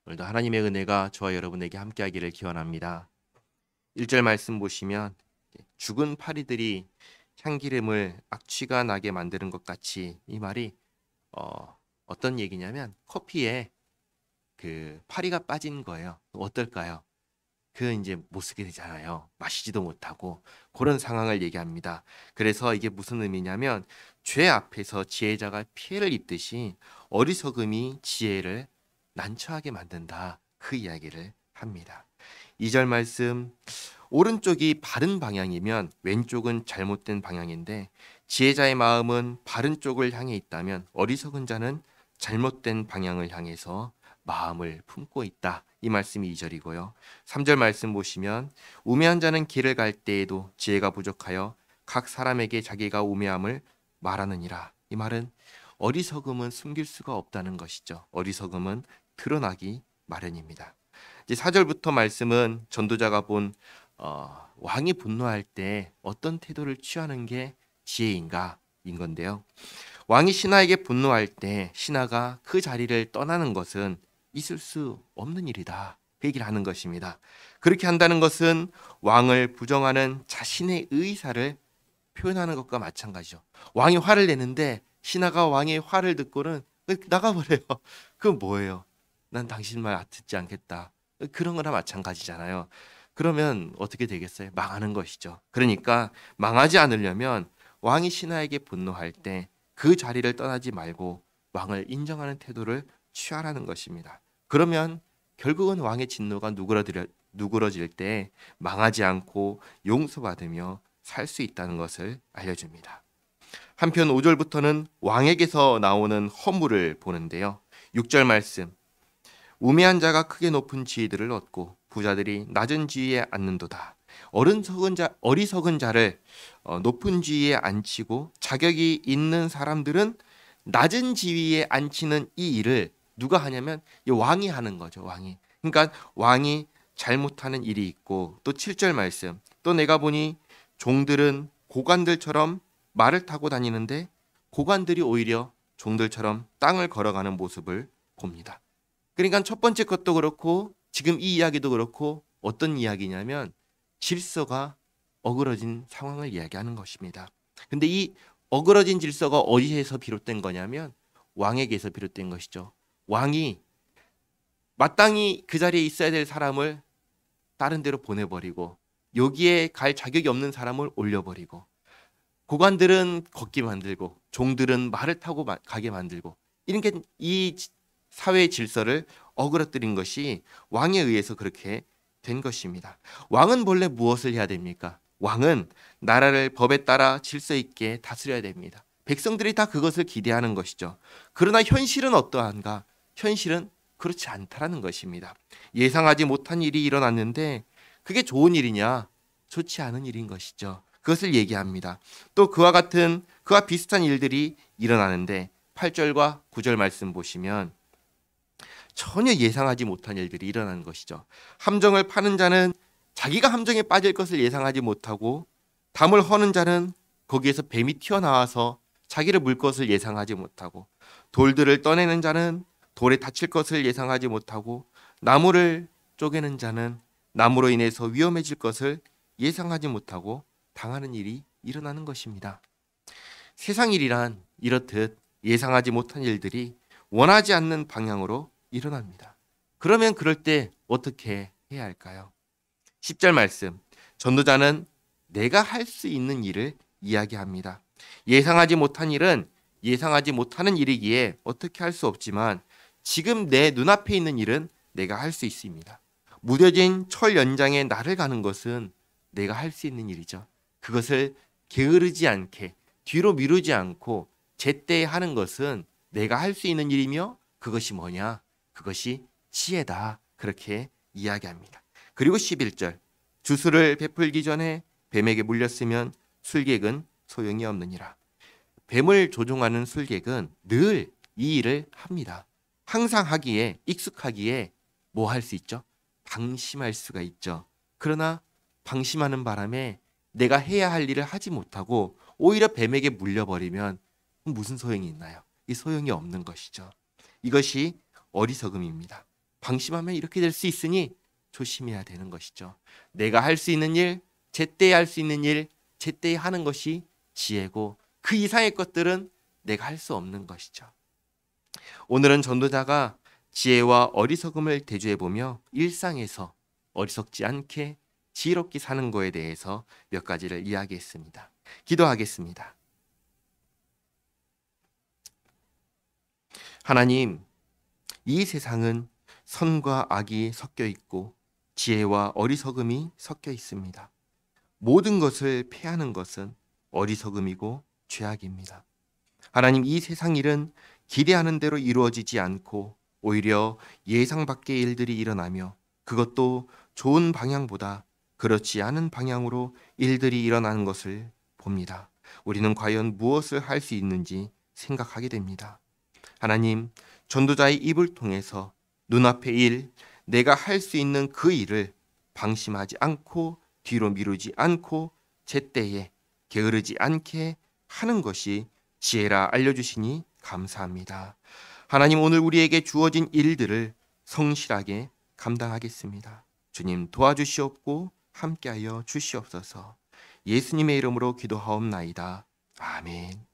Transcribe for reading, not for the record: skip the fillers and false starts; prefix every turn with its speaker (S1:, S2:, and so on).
S1: 오늘도 하나님의 은혜가 저와 여러분에게 함께하기를 기원합니다. 1절 말씀 보시면 죽은 파리들이 향기름을 악취가 나게 만드는 것 같이, 이 말이 어떤 얘기냐면 커피에 그 파리가 빠진 거예요. 어떨까요? 그 이제 못 쓰게 되잖아요. 마시지도 못하고 그런 상황을 얘기합니다. 그래서 이게 무슨 의미냐면 죄 앞에서 지혜자가 피해를 입듯이 어리석음이 지혜를 난처하게 만든다. 그 이야기를 합니다. 2절 말씀, 오른쪽이 바른 방향이면 왼쪽은 잘못된 방향인데 지혜자의 마음은 바른 쪽을 향해 있다면 어리석은 자는 잘못된 방향을 향해서 마음을 품고 있다. 이 말씀이 2절이고요. 3절 말씀 보시면 우매한 자는 길을 갈 때에도 지혜가 부족하여 각 사람에게 자기가 우매함을 말하느니라. 이 말은 어리석음은 숨길 수가 없다는 것이죠. 어리석음은 드러나기 마련입니다. 이제 4절부터 말씀은 전도자가 본 왕이 분노할 때 어떤 태도를 취하는 게 지혜인가인 건데요. 왕이 신하에게 분노할 때 신하가 그 자리를 떠나는 것은 있을 수 없는 일이다. 그 얘기를 하는 것입니다. 그렇게 한다는 것은 왕을 부정하는 자신의 의사를 표현하는 것과 마찬가지죠. 왕이 화를 내는데 신하가 왕의 화를 듣고는 나가버려요. 그건 뭐예요? 난 당신 말 듣지 않겠다. 그런 거나 마찬가지잖아요. 그러면 어떻게 되겠어요? 망하는 것이죠. 그러니까 망하지 않으려면 왕이 신하에게 분노할 때 그 자리를 떠나지 말고 왕을 인정하는 태도를 취하라는 것입니다. 그러면 결국은 왕의 진노가 누그러질 때 망하지 않고 용서받으며 살 수 있다는 것을 알려줍니다. 한편 5절부터는 왕에게서 나오는 허물을 보는데요. 6절 말씀, 우매한 자가 크게 높은 지위들을 얻고 부자들이 낮은 지위에 앉는도다. 어리석은 자를 높은 지위에 앉히고 자격이 있는 사람들은 낮은 지위에 앉히는 이 일을 누가 하냐면 이 왕이 하는 거죠. 왕이. 그러니까 왕이 잘못하는 일이 있고, 또 7절 말씀, 또 내가 보니 종들은 고관들처럼 말을 타고 다니는데 고관들이 오히려 종들처럼 땅을 걸어가는 모습을 봅니다. 그러니까 첫 번째 것도 그렇고 지금 이 이야기도 그렇고 어떤 이야기냐면 질서가 어그러진 상황을 이야기하는 것입니다. 근데 이 어그러진 질서가 어디에서 비롯된 거냐면 왕에게서 비롯된 것이죠. 왕이 마땅히 그 자리에 있어야 될 사람을 다른 데로 보내버리고 여기에 갈 자격이 없는 사람을 올려버리고 고관들은 걷게 만들고 종들은 말을 타고 가게 만들고, 이런 게 이 사회의 질서를 어그러뜨린 것이 왕에 의해서 그렇게 된 것입니다. 왕은 본래 무엇을 해야 됩니까? 왕은 나라를 법에 따라 질서 있게 다스려야 됩니다. 백성들이 다 그것을 기대하는 것이죠. 그러나 현실은 어떠한가? 현실은 그렇지 않다라는 것입니다. 예상하지 못한 일이 일어났는데 그게 좋은 일이냐? 좋지 않은 일인 것이죠. 그것을 얘기합니다. 또 그와 비슷한 일들이 일어나는데 8절과 9절 말씀 보시면 전혀 예상하지 못한 일들이 일어나는 것이죠. 함정을 파는 자는 자기가 함정에 빠질 것을 예상하지 못하고, 담을 허는 자는 거기에서 뱀이 튀어나와서 자기를 물 것을 예상하지 못하고, 돌들을 떠내는 자는 돌에 다칠 것을 예상하지 못하고, 나무를 쪼개는 자는 나무로 인해서 위험해질 것을 예상하지 못하고 당하는 일이 일어나는 것입니다. 세상 일이란 이렇듯 예상하지 못한 일들이 원하지 않는 방향으로 일어납니다. 그러면 그럴 때 어떻게 해야 할까요? 10절 말씀, 전도자는 내가 할 수 있는 일을 이야기합니다. 예상하지 못한 일은 예상하지 못하는 일이기에 어떻게 할 수 없지만 지금 내 눈앞에 있는 일은 내가 할 수 있습니다. 무뎌진 철 연장에 나를 가는 것은 내가 할 수 있는 일이죠. 그것을 게으르지 않게 뒤로 미루지 않고 제때 하는 것은 내가 할 수 있는 일이며, 그것이 뭐냐? 그것이 지혜다. 그렇게 이야기합니다. 그리고 11절, 주술을 베풀기 전에 뱀에게 물렸으면 술객은 소용이 없느니라. 뱀을 조종하는 술객은 늘 이 일을 합니다. 항상 하기에, 익숙하기에 뭐 할 수 있죠? 방심할 수가 있죠. 그러나 방심하는 바람에 내가 해야 할 일을 하지 못하고 오히려 뱀에게 물려버리면 무슨 소용이 있나요? 이 소용이 없는 것이죠. 이것이 어리석음입니다. 방심하면 이렇게 될 수 있으니 조심해야 되는 것이죠. 내가 할 수 있는 일, 제때에 할 수 있는 일, 제때에 하는 것이 지혜고 그 이상의 것들은 내가 할 수 없는 것이죠. 오늘은 전도자가 지혜와 어리석음을 대조해보며 일상에서 어리석지 않게 지혜롭게 사는 거에 대해서 몇 가지를 이야기했습니다. 기도하겠습니다. 하나님, 이 세상은 선과 악이 섞여 있고 지혜와 어리석음이 섞여 있습니다. 모든 것을 패하는 것은 어리석음이고 죄악입니다. 하나님, 이 세상 일은 기대하는 대로 이루어지지 않고 오히려 예상 밖의 일들이 일어나며 그것도 좋은 방향보다 그렇지 않은 방향으로 일들이 일어나는 것을 봅니다. 우리는 과연 무엇을 할 수 있는지 생각하게 됩니다. 하나님, 전도자의 입을 통해서 눈앞의 일, 내가 할 수 있는 그 일을 방심하지 않고 뒤로 미루지 않고 제때에 게으르지 않게 하는 것이 지혜라 알려주시니 감사합니다. 하나님, 오늘 우리에게 주어진 일들을 성실하게 감당하겠습니다. 주님 도와주시옵고 함께하여 주시옵소서. 예수님의 이름으로 기도하옵나이다. 아멘.